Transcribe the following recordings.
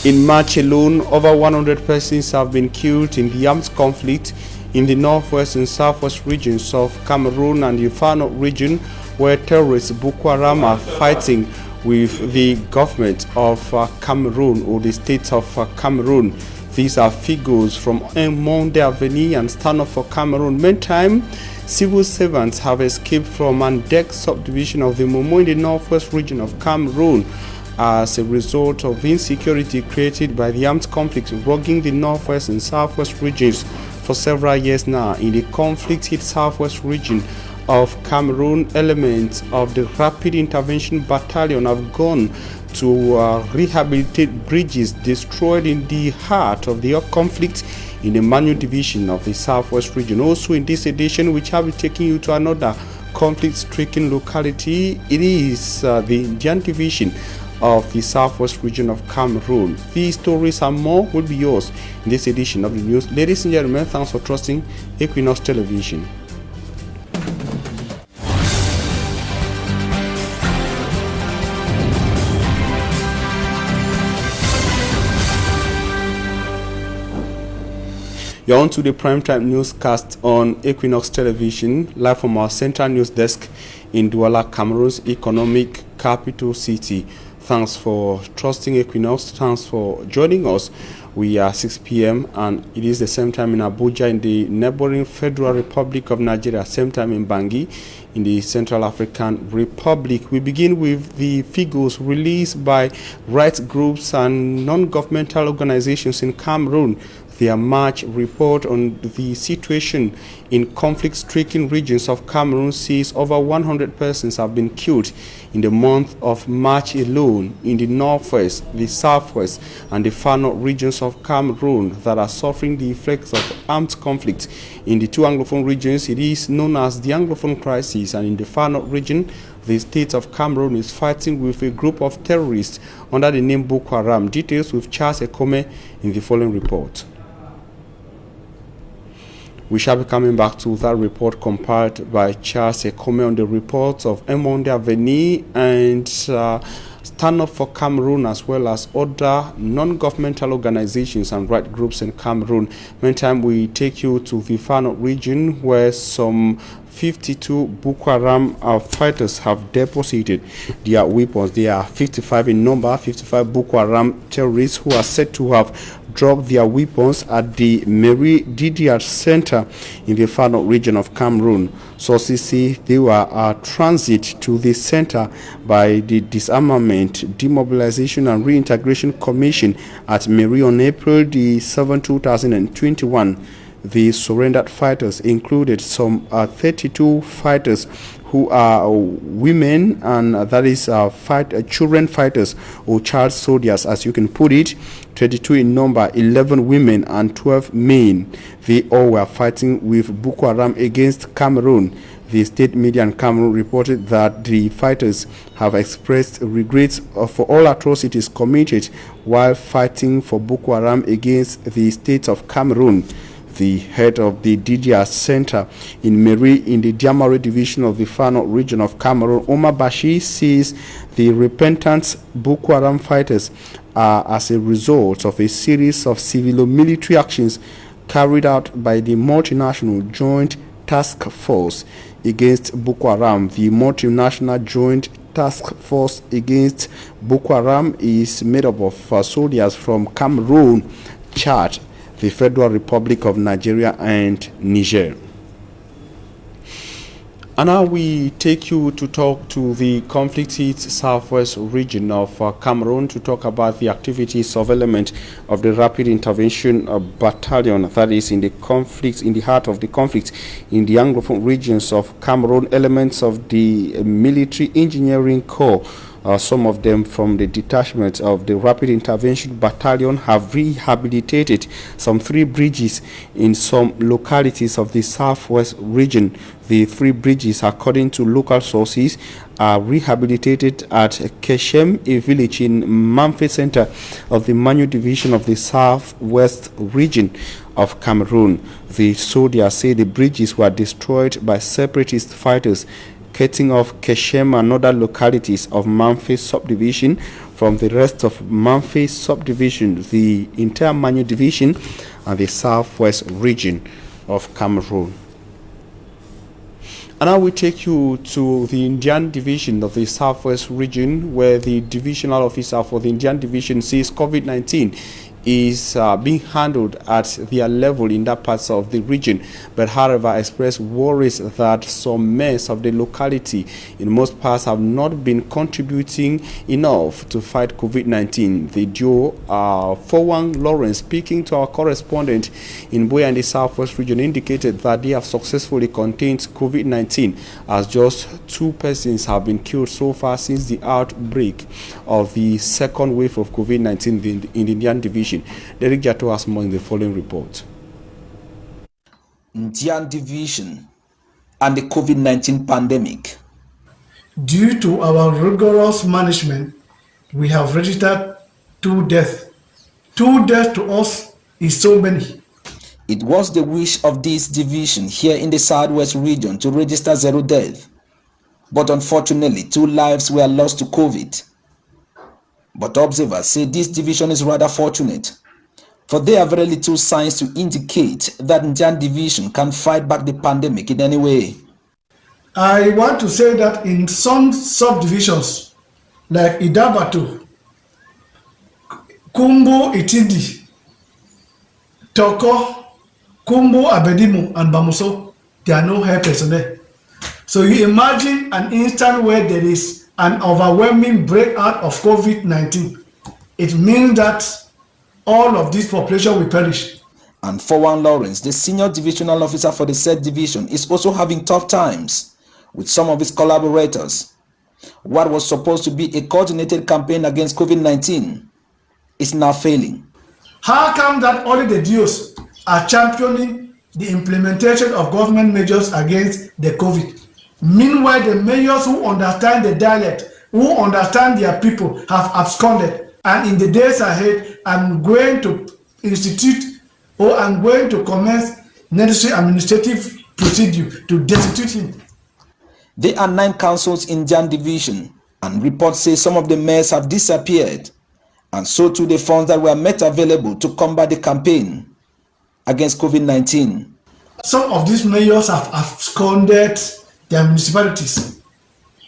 In March alone, over 100 persons have been killed in the armed conflict in the northwest and southwest regions of Cameroon and the Far North region, where terrorists Boko Haram are fighting with the government of Cameroon, or the state of Cameroon. These are figures from allengagedcitizens and Stand Up for Cameroon. Meantime, civil servants have escaped from Andek subdivision of the Momo in the northwest region of Cameroon as a result of insecurity created by the armed conflict rocking the northwest and southwest regions for several years now. In the conflict-hit southwest region of Cameroon, elements of the Rapid Intervention Battalion have gone to rehabilitate bridges destroyed in the heart of the conflict in the Manu division of the southwest region. Also in this edition, which I'll be taking you to another conflict-stricken locality. It is the Indian division of the southwest region of Cameroon. These stories and more will be yours in this edition of the news. Ladies and gentlemen, thanks for trusting Equinoxe Television. You're on to the primetime newscast on Equinoxe Television, live from our central news desk in Douala, Cameroon's economic capital city. Thanks for trusting Equinoxe. Thanks for joining us. We are 6 p.m. and it is the same time in Abuja in the neighboring Federal Republic of Nigeria, same time in Bangui in the Central African Republic. We begin with the figures released by rights groups and non-governmental organizations in Cameroon. Their March report on the situation in conflict-stricken regions of Cameroon says over 100 persons have been killed in the month of March alone in the northwest, the southwest, and the far north regions of Cameroon that are suffering the effects of armed conflict. In the two Anglophone regions, it is known as the Anglophone Crisis, and in the far north region, the state of Cameroon is fighting with a group of terrorists under the name Boko Haram. Details with Charles Kamer in the following report. We shall be coming back to that report compiled by Charles Kamer on the reports of allengagedcitizens and Stand Up for Cameroon, as well as other non-governmental organizations and right groups in Cameroon. Meantime, we take you to the Far North region, where some 52 Boko Haram fighters have deposited their weapons. They are 55 in number, 55 Boko Haram terrorists who are said to have dropped their weapons at the BrigadeAntiSardinard center in the Far North region of Cameroon. Sources say they were transit to the center by the Disarmament, Demobilization and Reintegration Commission at Kmer on April the 7th, 2021. The surrendered fighters included some 32 fighters who are women, and that is children fighters or child soldiers, as you can put it. 22 in number, 11 women and 12 men. They all were fighting with Boko Haram against Cameroon. The state media in Cameroon reported that the fighters have expressed regrets for all atrocities committed while fighting for Boko Haram against the state of Cameroon. The head of the DDR Center in Kmer in the Diamare division of the Far North region of Cameroon, Omar Bashir, says the repentant Boko Haram fighters are as a result of a series of civil-military actions carried out by the multinational Joint Task Force against Boko Haram. The multinational Joint Task Force against Boko Haram is made up of soldiers from Cameroon, Chad, the Federal Republic of Nigeria, and Niger. And now we take you to talk to the conflict-hit southwest region of Cameroon to talk about the activities of elements of the Rapid Intervention Battalion that is in the conflict, in the heart of the conflict in the Anglophone regions of Cameroon. Elements of the Military Engineering Corps, some of them from the detachment of the Rapid Intervention Battalion, have rehabilitated some 3 bridges in some localities of the southwest region. The 3 bridges, according to local sources, are rehabilitated at Keshem, a village in Mamfe Center of the Manu division of the southwest region of Cameroon. The soldiers say the bridges were destroyed by separatist fighters demarcating of Keshem and other localities of Manfi subdivision from the rest of Manfi subdivision, the entire Manu division, and the southwest region of Cameroon. And I will take you to the Indian division of the southwest region, where the divisional officer for the Indian division says COVID-19 is being handled at their level in that part of the region, but however expressed worries that some mayors of the locality in most parts have not been contributing enough to fight COVID-19. The duo, Fowang Lawrence, speaking to our correspondent in Boya in the southwest region, indicated that they have successfully contained COVID-19 as just 2 persons have been killed so far since the outbreak of the second wave of COVID-19 in the Indian division. Derek Jato has more in the following report. Indian division and the COVID-19 pandemic. Due to our rigorous management, we have registered 2 deaths. 2 deaths to us is so many. It was the wish of this division here in the southwest region to register 0 deaths, but unfortunately 2 lives were lost to COVID. But observers say this division is rather fortunate, for there are very little signs to indicate that Indian division can fight back the pandemic in any way. I want to say that in some subdivisions, like Idabatu, Kumbo Itindi, Toko, Kumbo Abedimu, and Bamuso, there are no health personnel. So you imagine an instant where there is an overwhelming breakout of COVID-19. It means that all of this population will perish. And Fowang Lawrence, the senior divisional officer for the said division, is also having tough times with some of his collaborators. What was supposed to be a coordinated campaign against COVID-19 is now failing. How come that only the DOs are championing the implementation of government measures against the COVID? Meanwhile, the mayors who understand the dialect, who understand their people, have absconded. And in the days ahead, I'm going to institute or I'm going to commence necessary administrative procedure to destitute him. There are 9 councils in Indian division, and reports say some of the mayors have disappeared, and so too the funds that were made available to combat the campaign against COVID-19. Some of these mayors have absconded their municipalities.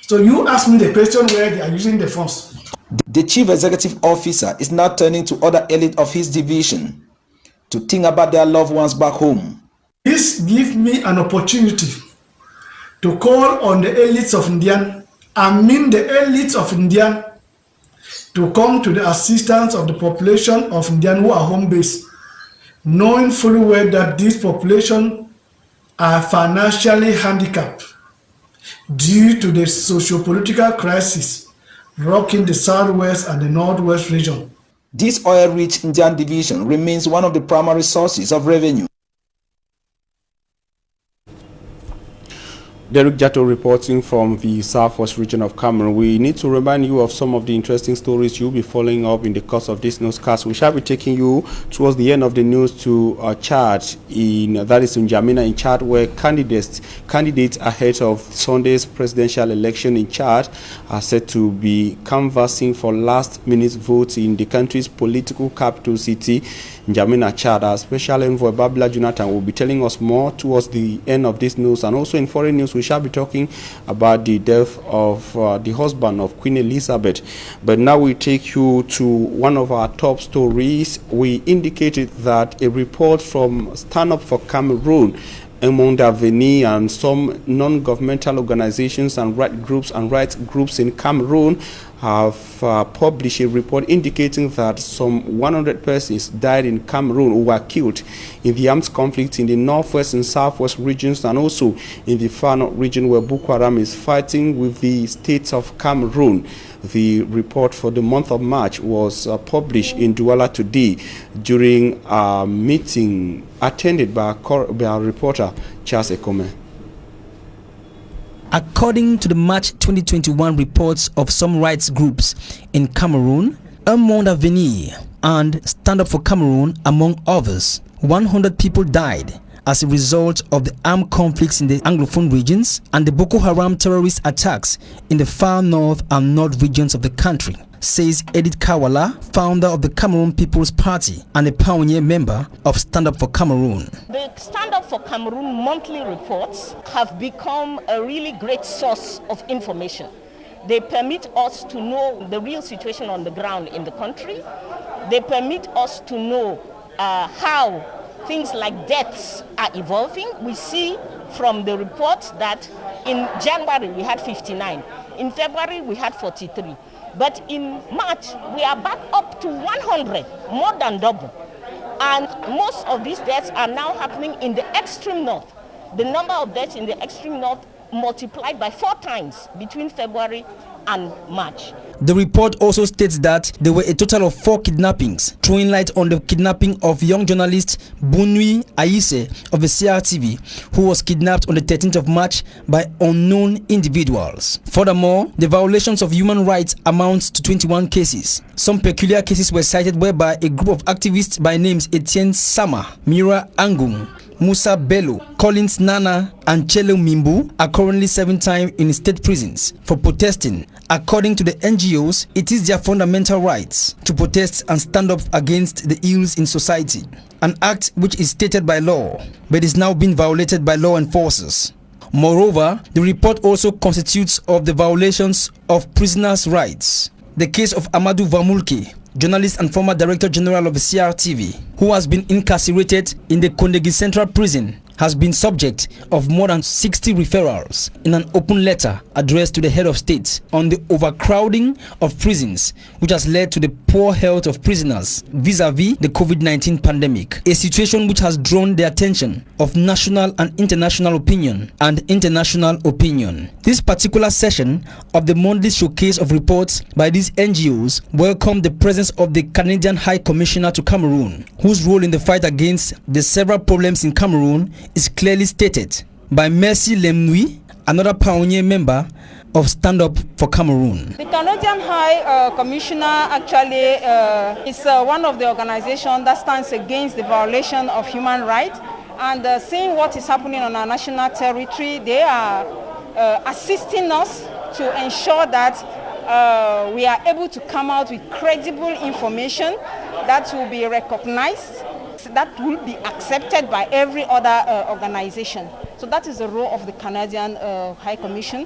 So you ask me the question where they are using the funds. The chief executive officer is now turning to other elite of his division to think about their loved ones back home. This gives me an opportunity to call on the elites of India, the elites of India, to come to the assistance of the population of India who are home-based, knowing fully well that this population are financially handicapped due to the socio-political crisis rocking the southwest and the northwest region. This oil-rich Indian division remains one of the primary sources of revenue. Derek Jato reporting from the southwest region of Cameroon. We need to remind you of some of the interesting stories you'll be following up in the course of this newscast. We shall be taking you towards the end of the news to Chad, that is in N'Djamena in Chad, where candidates ahead of Sunday's presidential election in Chad are set to be canvassing for last-minute votes in the country's political capital city, N'Djamena, Chad. Our special envoy Babla Jonathan will be telling us more towards the end of this news. And also in foreign news, we shall be talking about the death of the husband of Queen Elizabeth. But now we take you to one of our top stories. We indicated that a report from Stand Up for Cameroun, allengagedcitizens, and some non-governmental organizations and rights groups in Cameroon have published a report indicating that some 100 persons died in Cameroon who were killed in the armed conflict in the northwest and southwest regions, and also in the far north region where Boko Haram is fighting with the states of Cameroon. The report for the month of March was published in Douala today during a meeting attended by our reporter Charles Kmer. According to the March 2021 reports of some rights groups in Cameroon, allengagedcitizens and Stand Up for Cameroon, among others, 100 people died as a result of the armed conflicts in the Anglophone regions and the Boko Haram terrorist attacks in the far north and north regions of the country, says Edith Kawala, founder of the Cameroon People's Party and a pioneer member of Stand Up for Cameroon. The Stand Up for Cameroon monthly reports have become a really great source of information. They permit us to know the real situation on the ground in the country. They permit us to know how things like deaths are evolving. We see from the reports that in January we had 59, in February we had 43, but in March we are back up to 100, more than double. And most of these deaths are now happening in the extreme north. The number of deaths in the extreme north multiplied by 4 times between February and March. The report also states that there were a total of 4 kidnappings, throwing light on the kidnapping of young journalist Bunui Aise of the CRTV, who was kidnapped on the 13th of March by unknown individuals. Furthermore, the violations of human rights amounts to 21 cases. Some peculiar cases were cited whereby a group of activists by names Etienne Sama, Mira Angung, Musa Bello, Collins Nana, and Chelo Mimbu are currently serving time in state prisons for protesting. According to the NGOs, it is their fundamental rights to protest and stand up against the ills in society, an act which is stated by law, but is now being violated by law enforcers. Moreover, the report also constitutes of the violations of prisoners' rights. The case of Amadou Vamulke, journalist and former Director General of the CRTV, who has been incarcerated in the Kondegi Central Prison, has been subject of more than 60 referrals in an open letter addressed to the head of state on the overcrowding of prisons, which has led to the poor health of prisoners vis-a-vis the COVID-19 pandemic, a situation which has drawn the attention of national and international opinion This particular session of the monthly showcase of reports by these NGOs welcomed the presence of the Canadian High Commissioner to Cameroon, whose role in the fight against the several problems in Cameroon is clearly stated by Mercy Lemnui, another pioneer member of Stand Up for Cameroon. The Canadian High Commissioner actually is one of the organizations that stands against the violation of human rights, and seeing what is happening on our national territory, they are assisting us to ensure that we are able to come out with credible information that will be recognized, that will be accepted by every other organization. So that is the role of the Canadian High Commission,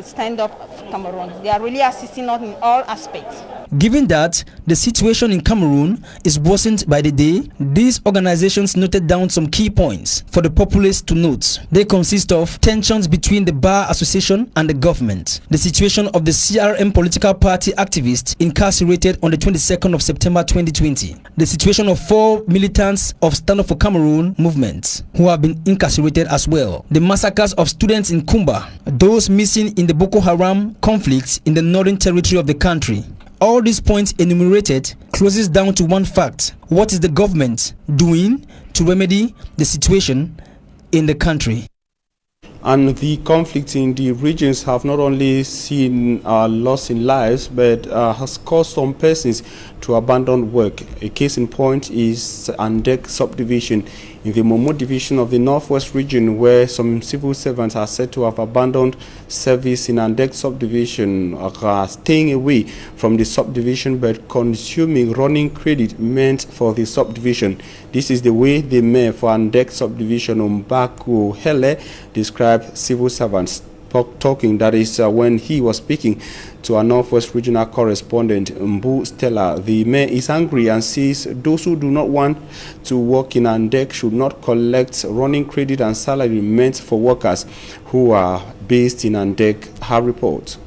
Stand Up for Cameroon. They are really assisting us in all aspects. Given that the situation in Cameroon is worsened by the day, these organizations noted down some key points for the populace to note. They consist of tensions between the Bar Association and the government, the situation of the CRM political party activists incarcerated on the 22nd of September 2020, the situation of 4 militants of Stand Up for Cameroon movement who have been incarcerated as well, the massacres of students in Kumba, those missing in the Boko Haram conflicts in the northern territory of the country. All these points enumerated closes down to one fact: what is the government doing to remedy the situation in the country? And the conflicts in the regions have not only seen loss in lives, but has caused some persons to abandon work. A case in point is Andek subdivision in the Momo division of the Northwest region, where some civil servants are said to have abandoned service in Andek subdivision, staying away from the subdivision but consuming running credit meant for the subdivision. This is the way the mayor for Andek subdivision, Umbaku Hele, described civil servants talking. That is when he was speaking to our Northwest regional correspondent Mbu Stella. The mayor is angry and says those who do not want to work in Andek should not collect running credit and salary meant for workers who are based in Andek. Her report.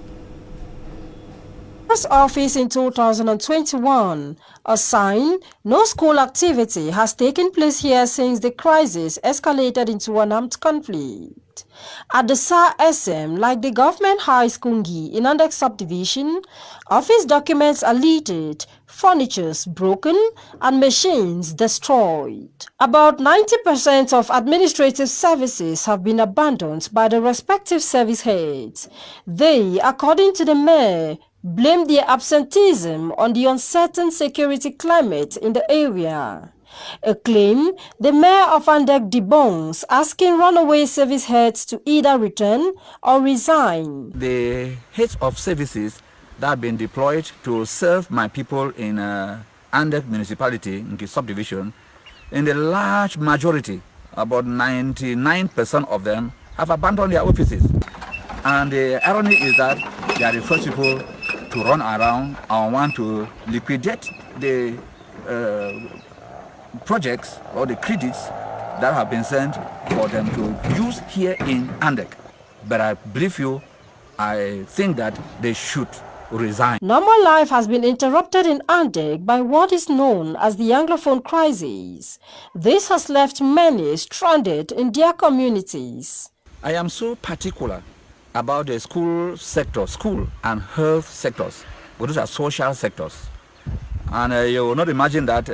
Office in 2021, a sign no school activity has taken place here since the crisis escalated into an armed conflict. At the SAR SM, like the government high school in Andek subdivision, office documents are looted, furnitures broken, and machines destroyed. About 90% of administrative services have been abandoned by the respective service heads. They, according to the mayor, blame their absenteeism on the uncertain security climate in the area. A claim the mayor of Andek debunks, asking runaway service heads to either return or resign. The heads of services that have been deployed to serve my people in Andek municipality, in the subdivision, in the large majority, about 99% of them, have abandoned their offices. And the irony is that they are the first people to run around and want to liquidate the projects or the credits that have been sent for them to use here in Andek. But I believe you, I think that they should resign. Normal life has been interrupted in Andek by what is known as the Anglophone crisis. This has left many stranded in their communities. I am so particular about the school sector, school and health sectors, but those are social sectors. And you will not imagine that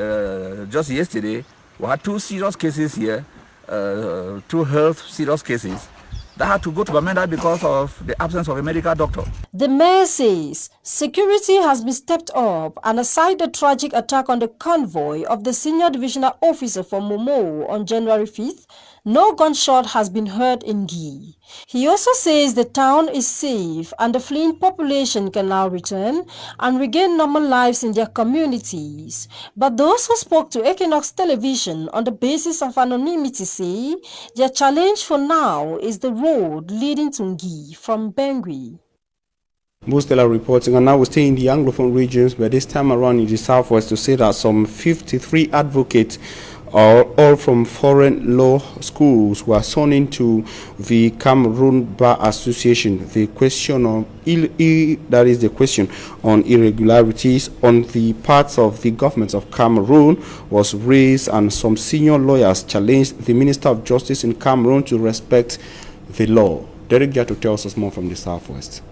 just yesterday we had 2 serious cases here, 2 health serious cases that had to go to Bamenda because of the absence of a medical doctor. The mayor says security has been stepped up, and aside the tragic attack on the convoy of the senior divisional officer from Momo on January 5th, no gunshot has been heard in Guy. He also says the town is safe and the fleeing population can now return and regain normal lives in their communities. But those who spoke to Equinoxe television on the basis of anonymity say their challenge for now is the road leading to Guy from Bangui. Bustela reporting, and now we stay in the Anglophone regions, but this time around in the southwest to say that some 53 advocates all from foreign law schools were sworn into the Cameroon Bar Association. The question on the question on irregularities on the parts of the government of Cameroon was raised, and some senior lawyers challenged the Minister of Justice in Cameroon to respect the law. Derek Jato tells us more from the southwest.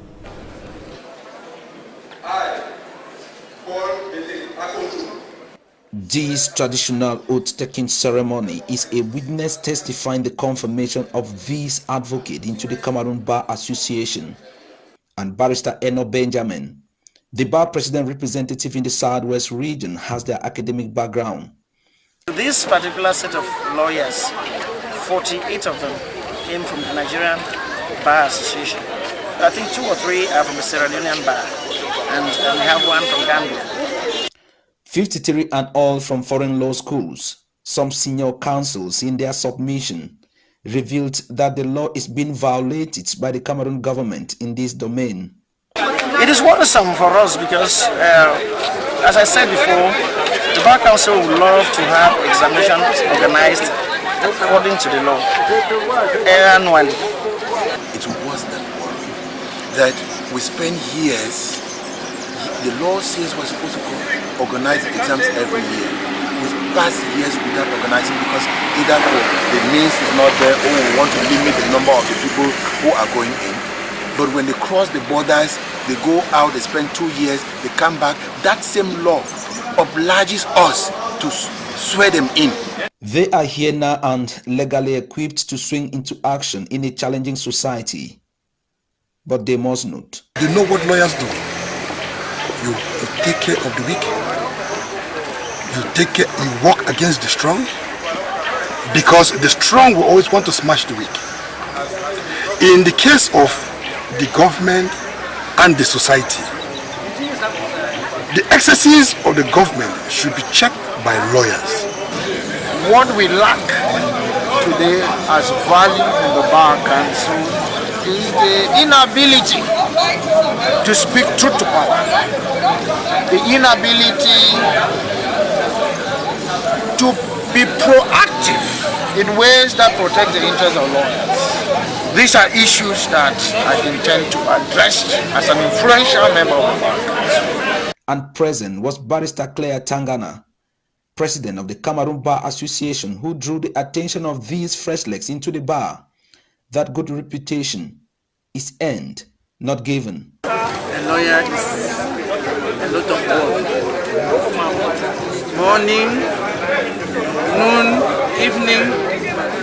This traditional oath-taking ceremony is a witness testifying the confirmation of this advocate into the Cameroon Bar Association. And Barrister Eno Benjamin, the bar president representative in the Southwest region, has their academic background. This particular set of lawyers, 48 of them came from the Nigerian Bar Association. I think 2 or 3 are from the Sierra Leonean Bar, and we have 1 from Gambia. 53 and all from foreign law schools. Some senior counsels in their submission revealed that the law is being violated by the Cameroon government in this domain. It is worrisome for us because, as I said before, the Bar Council would love to have examinations organized according to the law annually. It's worse than worrying that we spend years. The law says we're supposed to organize exams every year. We pass years without organizing because either the means is not there, or we want to limit the number of the people who are going in. But when they cross the borders, they go out, they spend 2 years, they come back. That same law obliges us to swear them in. They are here now and legally equipped to swing into action in a challenging society. But they must not. You know what lawyers do? You take care of the weak. You work against the strong, because the strong will always want to smash the weak. In the case of the government and the society, the excesses of the government should be checked by lawyers. What we lack today as value in the Bar Council is the inability to speak truth to power, the inability to be proactive in ways that protect the interests of lawyers. These are issues that I intend to address as an influential member of the Bar Council. And present was Barrister Claire Tangana, president of the Cameroon Bar Association, who drew the attention of these fresh legs into the bar. That good reputation is earned, not given. A lawyer is a lot of work. Morning, noon, evening,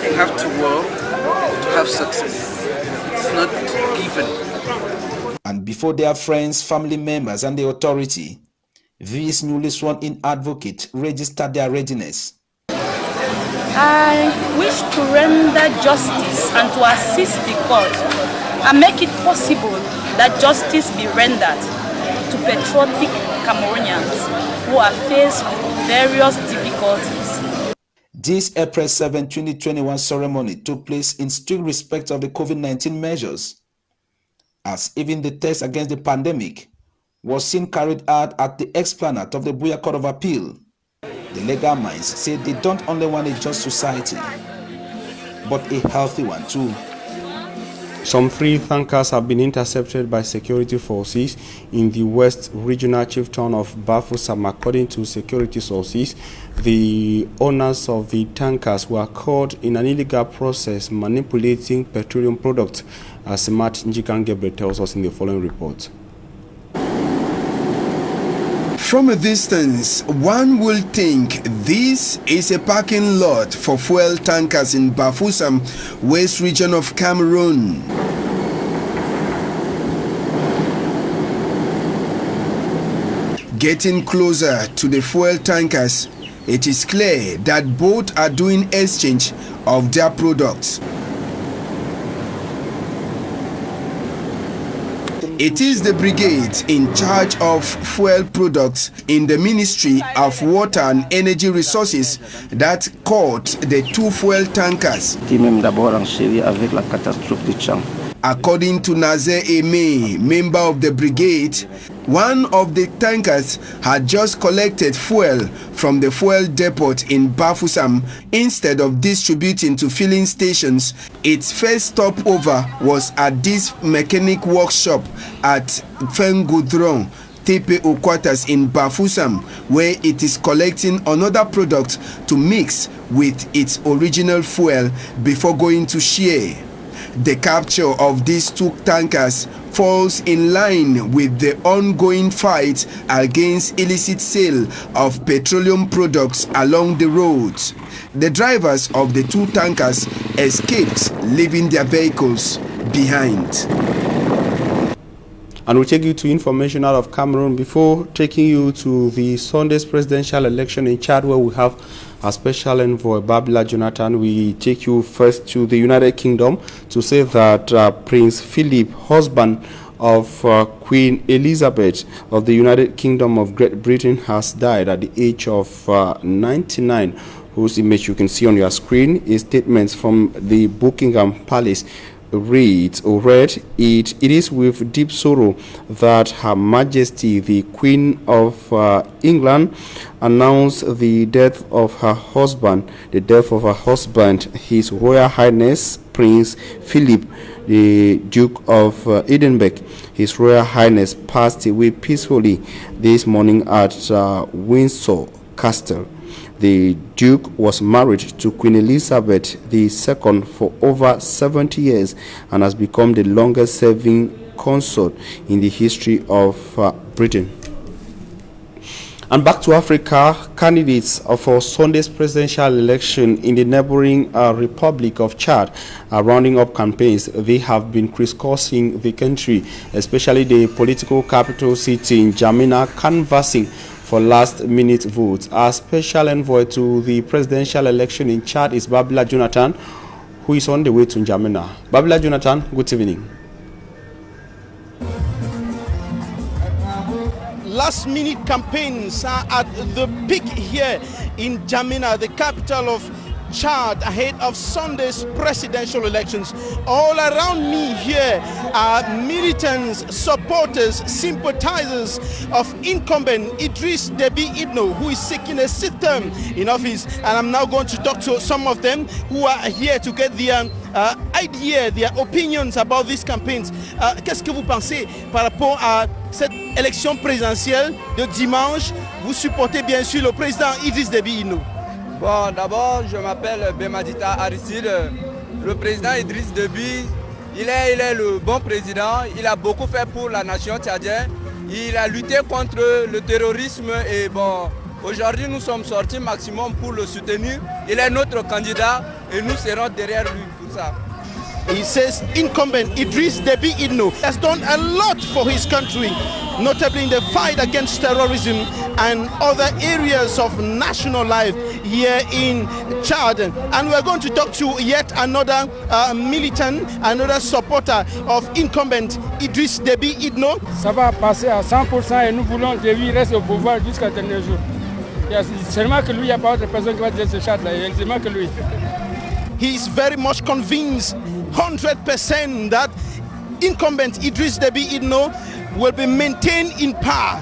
you have to work to have success. It's not given. And before their friends, family members, and the authority, these newly sworn-in advocates registered their readiness I wish to render justice and to assist the court and make it possible that justice be rendered to patriotic Cameroonians who are faced with various difficulties. This April 7, 2021 ceremony took place in strict respect of the COVID-19 measures, as even the test against the pandemic was seen carried out at the explanade of the Buea Court of Appeal. The legal minds say they don't only want a just society, but a healthy one too. Some 3 tankers have been intercepted by security forces in the West Regional Chieftain of Bafoussam. According to security sources, the owners of the tankers were caught in an illegal process manipulating petroleum products, as Matt Njikangebre tells us in the following report. From a distance, one will think this is a parking lot for fuel tankers in Bafoussam, West region of Cameroon. Getting closer to the fuel tankers, it is clear that both are doing exchange of their products. It is the brigade in charge of fuel products in the Ministry of Water and Energy Resources that caught the 2 fuel tankers. According to Nazer Eme, member of the brigade, one of the tankers had just collected fuel from the fuel depot in Bafoussam. Instead of distributing to filling stations, its first stopover was at this mechanic workshop at Fengoudron, Tepe Okwatas in Bafoussam, where it is collecting another product to mix with its original fuel before going to share. The capture of these 2 tankers falls in line with the ongoing fight against illicit sale of petroleum products along the roads. The drivers of the 2 tankers escaped, leaving their vehicles behind. And we'll take you to information out of Cameroon before taking you to the Sunday's presidential election in Chad, where we have a special envoy, Babila Jonathan. We take you first to the United Kingdom to say that Prince Philip, husband of Queen Elizabeth of the United Kingdom of Great Britain, has died at the age of 99, whose image you can see on your screen. A statement from the Buckingham Palace read, it is with deep sorrow that Her Majesty the Queen of England announced the death of her husband, His Royal Highness Prince Philip, the Duke of Edinburgh. His Royal Highness passed away peacefully this morning at Windsor Castle. The Duke was married to Queen Elizabeth II for over 70 years and has become the longest serving consort in the history of Britain. And back to Africa, candidates for Sunday's presidential election in the neighboring Republic of Chad are rounding up campaigns. They have been crisscrossing the country, especially the political capital city in N'Djamena, canvassing for last-minute votes. Our special envoy to the presidential election in Chad is Babila Jonathan, who is on the way to N'Djamena. Babila Jonathan, good evening. Last-minute campaigns are at the peak here in N'Djamena, the capital of Chad, ahead of Sunday's presidential elections. All around me here are militants, supporters, sympathizers of incumbent Idriss Déby Itno, who is seeking a 6th term in office. And I'm now going to talk to some of them who are here to get their idea, their opinions about these campaigns. Qu'est-ce que vous pensez par rapport à cette élection présidentielle de dimanche? Vous supportez bien sûr le président Idriss Déby Itno. Bon, d'abord, je m'appelle Bemadita Aristide. Le président Idriss Déby, il est le bon président. Il a beaucoup fait pour la nation tchadienne. Il a lutté contre le terrorisme et bon, aujourd'hui nous sommes sortis maximum pour le soutenir. Il est notre candidat et nous serons derrière lui pour ça. He says incumbent Idriss Déby Itno has done a lot for his country, notably in the fight against terrorism and other areas of national life here in Chad. And we're going to talk to yet another militant, another supporter of incumbent Idriss Déby Itno. Ça va passer à 100% et nous voulons que lui reste au pouvoir jusqu'à dernier jour. Seulement que lui, il n'y a pas autre personne qui va dire ce Chad là, seulement que lui. He is very much convinced, 100%, that incumbent Idriss Déby Itno will be maintained in power,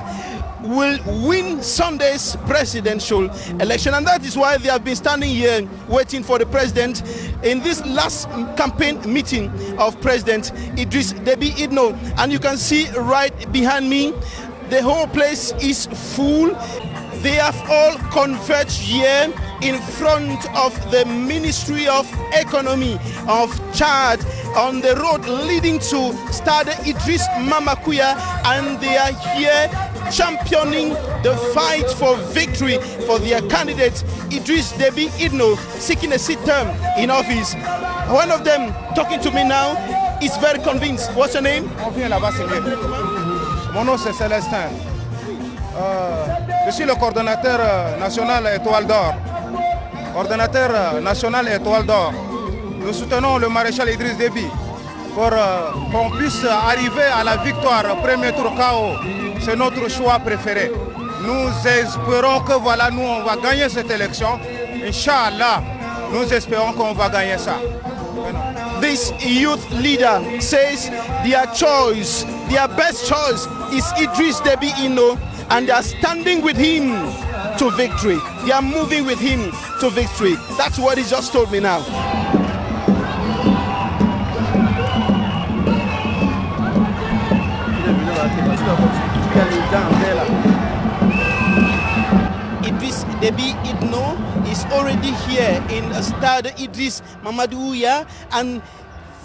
will win Sunday's presidential election. And that is why they have been standing here waiting for the president in this last campaign meeting of President Idriss Déby Itno. And you can see right behind me, the whole place is full. They have all converged here in front of the Ministry of Economy of Chad on the road leading to Stade Idriss Mamakuya, and they are here championing the fight for victory for their candidate Idriss Déby Itno, seeking a seat term in office. One of them talking to me now is very convinced. What's your name? Mon nom c'est Célestin. Je suis le coordonnateur national Étoile d'Or. Coordonnateur national Étoile d'Or. Nous soutenons le maréchal Idriss Déby pour qu'on puisse arriver à la victoire. Premier tour KO, c'est notre choix préféré. Nous espérons que voilà, nous on va gagner cette élection. Inch'Allah, nous espérons qu'on va gagner ça. This youth leader says their choice, their best choice is Idriss Déby Itno, and they are standing with him to victory. They are moving with him to victory. That's what he just told me now. Idriss Déby Itno is already here in Stade Idriss Mamadouya, and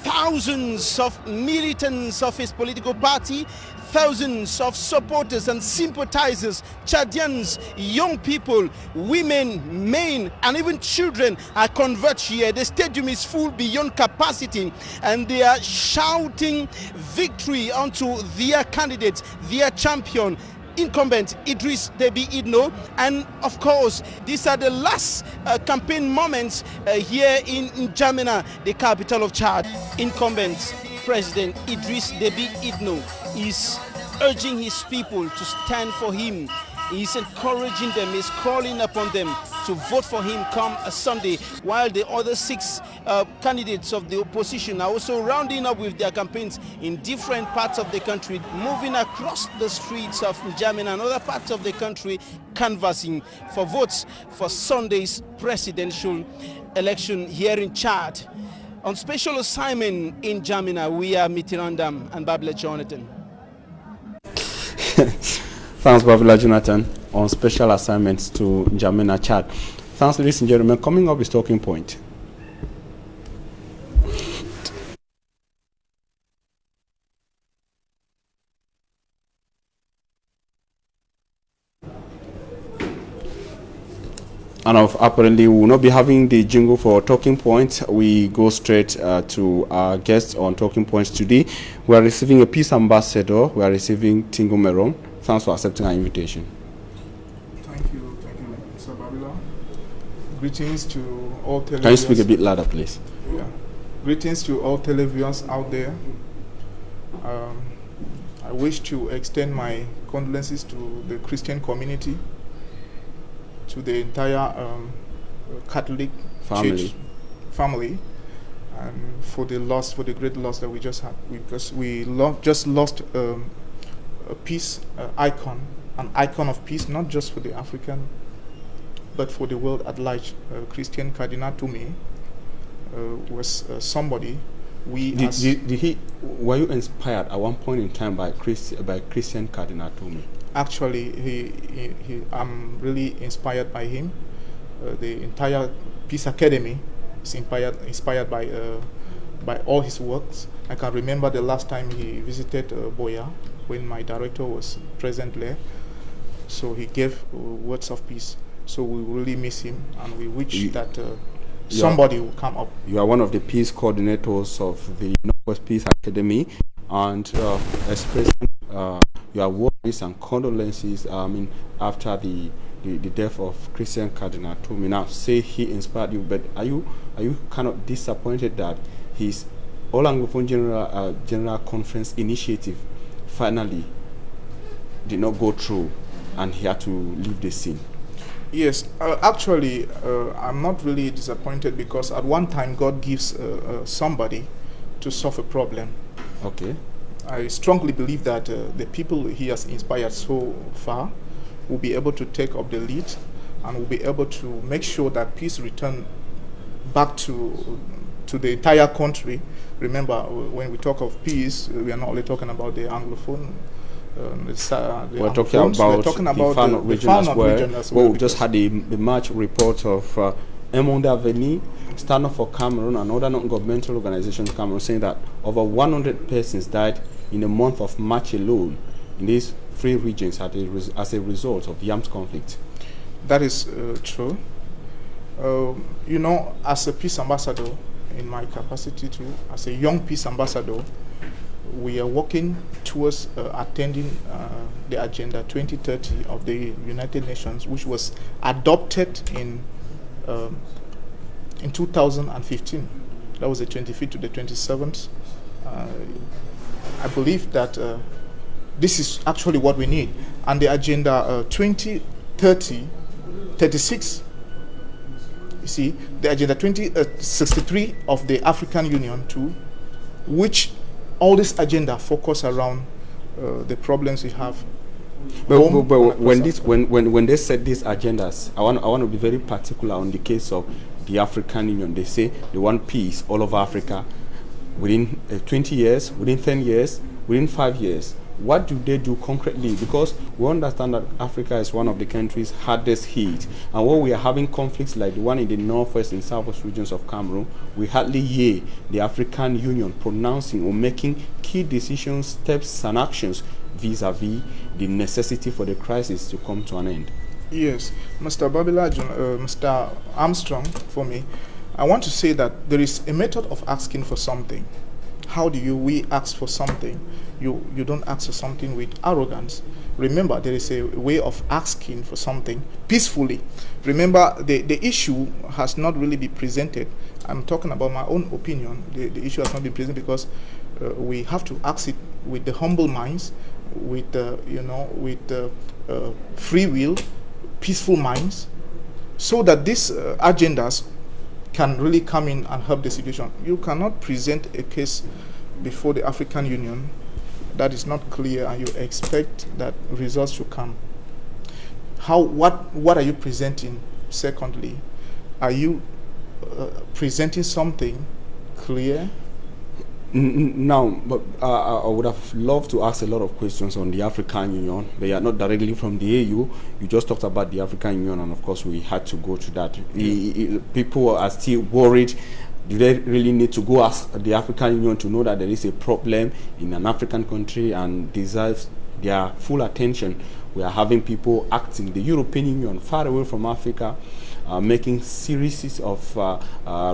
thousands of militants of his political party, thousands of supporters and sympathizers, Chadians, young people, women, men, and even children are converged here. The stadium is full beyond capacity, and they are shouting victory onto their candidate, their champion, incumbent Idriss Déby Itno. And of course, these are the last campaign moments here in N'Djamena, the capital of Chad. Incumbent President Idriss Déby Itno is urging his people to stand for him. He's encouraging them, he's calling upon them to vote for him come Sunday, while the other 6 candidates of the opposition are also rounding up with their campaigns in different parts of the country, moving across the streets of N'Djamena and other parts of the country, canvassing for votes for Sunday's presidential election here in Chad. On special assignment in N'Djamena, we are Mitirandam and Babla Jonathan. Thanks, Babila Jonathan, on special assignments to N'Djamena, Chad. Thanks, ladies and gentlemen. Coming up is Talking Point. And apparently we will not be having the jingle for Talking Point. We go straight to our guests on Talking Points today. We are receiving a peace ambassador. We are receiving Tingo Meron. Thanks for accepting our invitation. Thank you, Mr. Babila. Greetings to all televiewers. Can you speak a bit louder, please? Yeah. Greetings to all televiewers out there. I wish to extend my condolences to the Christian community, to the entire Catholic church family, and for the loss, for the great loss that we just had, because we just lost a peace icon, an icon of peace, not just for the African, but for the world at large. Christian Cardinal Toumé was somebody. Were you inspired at one point in time by Christian Cardinal Toumé? Actually, I'm really inspired by him. The entire Peace Academy is inspired by all his works. I can remember the last time he visited Boya, when my director was present there. So he gave words of peace. So we really miss him, and we wish that somebody will come up. You are one of the peace coordinators of the Northwest Peace Academy, and expressing your worries and condolences after the death of Christian Cardinal Toumi. Now, say he inspired you, but are you kind of disappointed that his All Anglophone General Conference initiative finally did not go through and he had to leave the scene? Yes, actually, I'm not really disappointed, because at one time God gives somebody to solve a problem. Okay. I strongly believe that the people he has inspired so far will be able to take up the lead and will be able to make sure that peace return back to the entire country. Remember, when we talk of peace, we are not only talking about the Anglophone. We're talking about the region as well. We just had the March report of Monde Avenue, Stand Up for Cameroon, and other non-governmental organizations in Cameroon, saying that over 100 persons died in the month of March alone in these 3 regions as a result of the armed conflict. That is true. You know, as a peace ambassador, in my capacity too, as a young peace ambassador, we are working towards attending the Agenda 2030 of the United Nations, which was adopted in 2015. That was the 25th to the 27th. I believe that this is actually what we need. And the Agenda 2036, you see, the Agenda 2063 of the African Union too, which all this agenda focus around the problems we have. But when they set these agendas, I want to be very particular on the case of the African Union. They say they want peace all over Africa within 20 years, within 10 years, within 5 years. What do they do concretely? Because we understand that Africa is one of the countries hardest hit, and when we are having conflicts like the one in the northwest and southwest regions of Cameroon, we hardly hear the African Union pronouncing or making key decisions, steps and actions vis-a-vis the necessity for the crisis to come to an end. Yes, Mr. Babilajon, Mr. Armstrong, for me, I want to say that there is a method of asking for something. How do we ask for something? You don't ask for something with arrogance. Remember, there is a way of asking for something peacefully. Remember, the issue has not really been presented. I'm talking about my own opinion. The issue has not been presented because we have to ask it with the humble minds, with free will, peaceful minds, so that these agendas can really come in and help the situation. You cannot present a case before the African Union that is not clear and you expect that results should come. What are you presenting? Secondly, are you presenting something clear? Now, but I would have loved to ask a lot of questions on the African Union. They are not directly from the AU. You just talked about the African Union, and of course we had to go to that. People are still worried. Do they really need to go ask the African Union to know that there is a problem in an African country and deserves their full attention? We are having people acting, the European Union, far away from Africa, making series of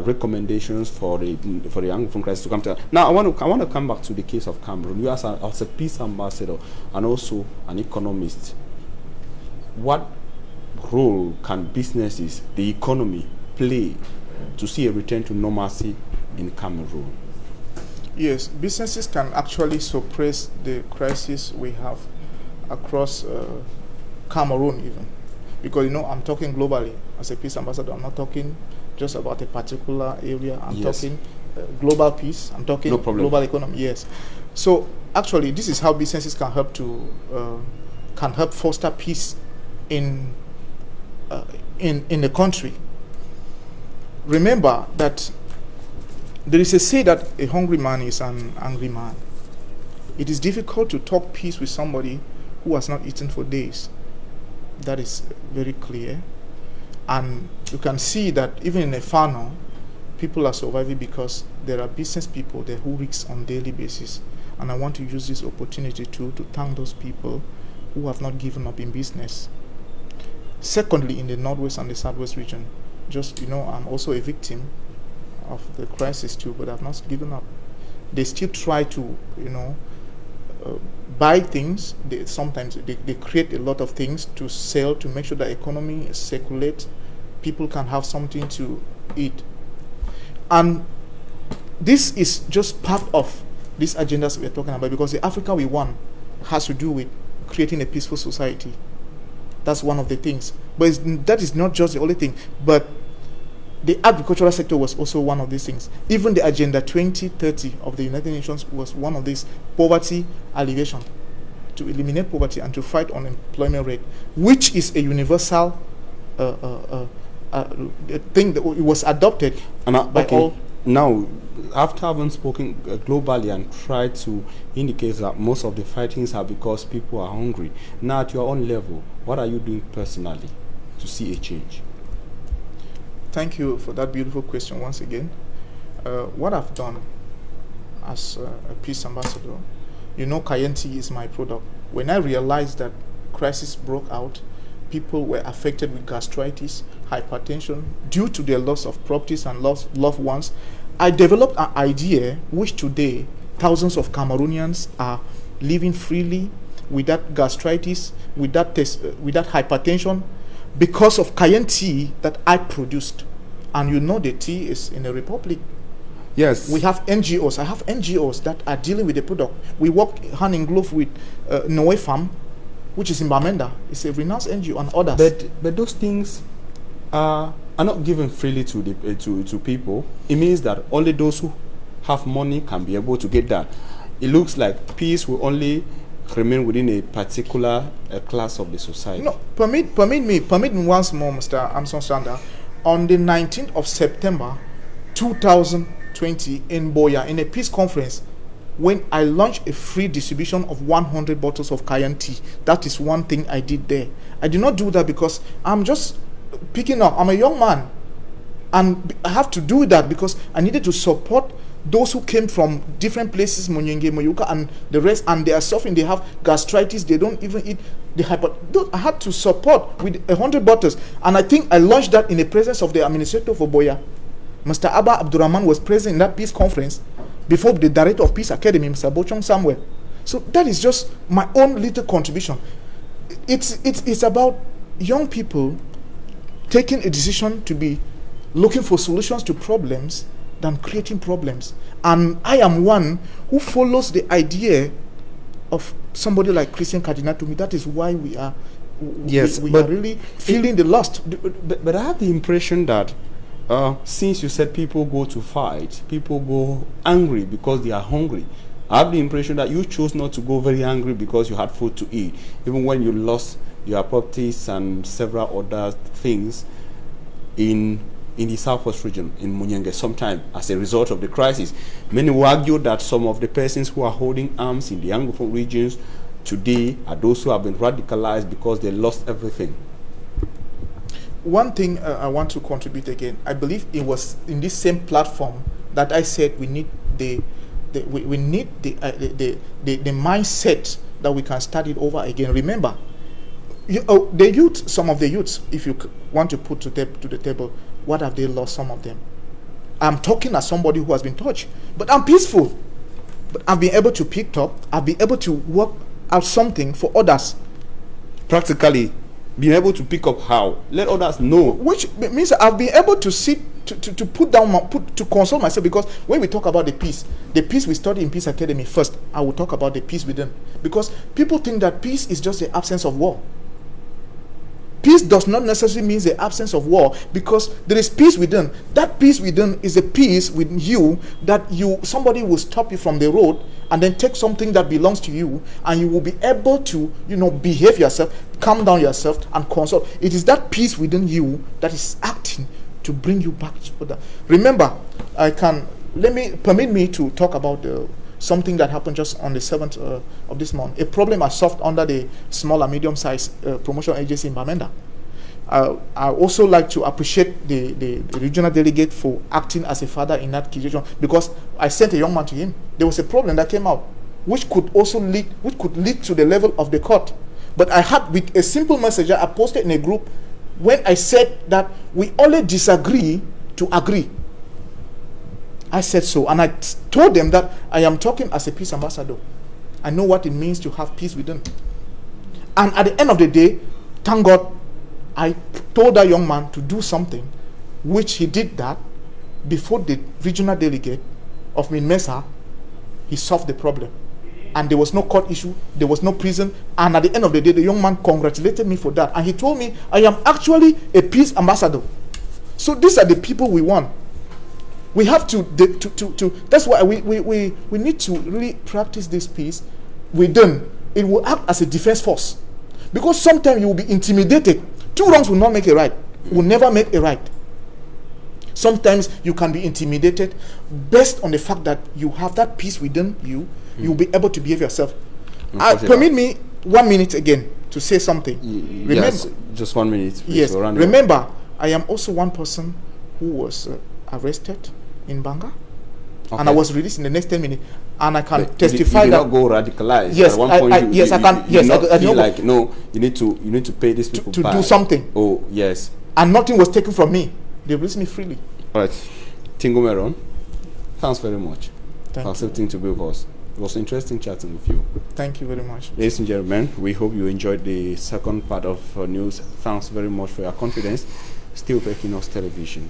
recommendations for the Anglophone crisis to come to. Now, I want to come back to the case of Cameroon. You as a peace ambassador and also an economist, what role can businesses, the economy, play to see a return to normalcy in Cameroon? Yes, businesses can actually suppress the crisis we have across Cameroon even. Because, I'm talking globally. As a peace ambassador, I'm not talking just about a particular area. I'm talking global peace. I'm talking global economy. Yes. So, actually, this is how businesses can help foster peace in the country. Remember that there is a say that a hungry man is an angry man. It is difficult to talk peace with somebody who has not eaten for days. That is very clear. And you can see that even in a farmer, people are surviving because there are business people there who risk on a daily basis. And I want to use this opportunity to thank those people who have not given up in business. Secondly, in the northwest and the southwest region, just, I'm also a victim of the crisis too, but I've not given up. They still try to, buy things. Sometimes they create a lot of things to sell, to make sure the economy circulates, people can have something to eat. And this is just part of these agendas we're talking about, because the Africa we want has to do with creating a peaceful society. That's one of the things. But that is not just the only thing. But the agricultural sector was also one of these things. Even the Agenda 2030 of the United Nations was one of these poverty alleviation, to eliminate poverty and to fight unemployment rate, which is a universal thing that was adopted by all. Now, after having spoken globally and tried to indicate that most of the fightings are because people are hungry, now at your own level, what are you doing personally to see a change? Thank you for that beautiful question once again. What I've done as a peace ambassador, Kayenti is my product. When I realized that crisis broke out, people were affected with gastritis, hypertension, due to their loss of properties and loved ones, I developed an idea which today thousands of Cameroonians are living freely without gastritis, without hypertension, because of cayenne tea that I produced. And the tea is in the Republic. Yes. We have NGOs. I have NGOs that are dealing with the product. We work hand in glove with Noe Farm, which is in Bamenda. It's a renowned NGO, and others. But those things are not given freely to people. It means that only those who have money can be able to get that. It looks like peace will only remain within a particular class of the society. No, permit me once more, Mr. AntiSardinard. On the 19th of September 2020 in Boya, in a peace conference, when I launched a free distribution of 100 bottles of cayenne tea, that is one thing I did there. I did not do that because I'm just picking up. I'm a young man, and I have to do that because I needed to support those who came from different places, Monyenge, Moyuka, and the rest, and they are suffering. They have gastritis. They don't even eat. I had to support with 100 bottles, and I think I launched that in the presence of the administrator for Boya. Mr. Abba Abdurrahman was present in that peace conference before the director of Peace Academy, Mr. Bochong Samuel. So that is just my own little contribution. It's about young people taking a decision to be looking for solutions to problems than creating problems. And I am one who follows the idea of somebody like Christian Cardinal. To me, that is why we are really feeling the lost. But I have the impression that since you said people go to fight, people go angry because they are hungry. I have the impression that you chose not to go very angry because you had food to eat, even when you lost your properties and several other things in the southwest region, in Munyenge, sometime as a result of the crisis. Many will argue that some of the persons who are holding arms in the Anglophone regions today are those who have been radicalized because they lost everything. One thing I want to contribute again, I believe it was in this same platform that I said we need the mindset that we can start it over again. Remember, the youth, some of the youths, if you want to put to the table, what have they lost? Some of them. I'm talking as somebody who has been touched, but I'm peaceful. But I've been able to pick up. I've been able to work out something for others. Practically, being able to pick up how? Let others know. Which means I've been able to sit to put down to console myself, because when we talk about the peace we study in Peace Academy first, I will talk about the peace within, because people think that peace is just the absence of war. Peace does not necessarily mean the absence of war, because there is peace within. That peace within is a peace with you, that somebody will stop you from the road and then take something that belongs to you, and you will be able to behave yourself, calm down yourself, and consult. It is that peace within you that is acting to bring you back to that. Remember, permit me to talk about something that happened just on the 7th of this month. A problem I solved under the small and medium-sized promotion agency in Bamenda. I also like to appreciate the regional delegate for acting as a father in that situation, because I sent a young man to him. There was a problem that came out, which could lead to the level of the court. But I had, with a simple message I posted in a group, when I said that we only disagree to agree. I said so, and I told them that I am talking as a peace ambassador. I know what it means to have peace within. And at the end of the day, thank God, I told that young man to do something, which he did that before the regional delegate of Minmesa. He solved the problem. And there was no court issue, there was no prison, and at the end of the day, the young man congratulated me for that. And he told me, I am actually a peace ambassador. So these are the people we want. We have to that's why we need to really practice this peace within. It will act as a defense force. Because sometimes you will be intimidated. Two wrongs will not make a right, will never make a right. Sometimes you can be intimidated based on the fact that you have that peace within you. You'll be able to behave yourself. Permit me 1 minute again to say something. Remember, yes, just 1 minute. Please. Yes, remember, I am also one person who was arrested in Banga, and I was released in the next 10 minutes. And I can testify you that not go radicalized. Yes, at one point I can. Yes, I feel like no, you need to pay these people to back. do something. Oh yes, and nothing was taken from me. They released me freely. All right, Tingomeron, thanks very much for Thank accepting to be with us. It was interesting chatting with you. Thank you very much. Ladies and gentlemen, we hope you enjoyed the second part of news. Thanks very much for your confidence. Still with Equinoxe Television.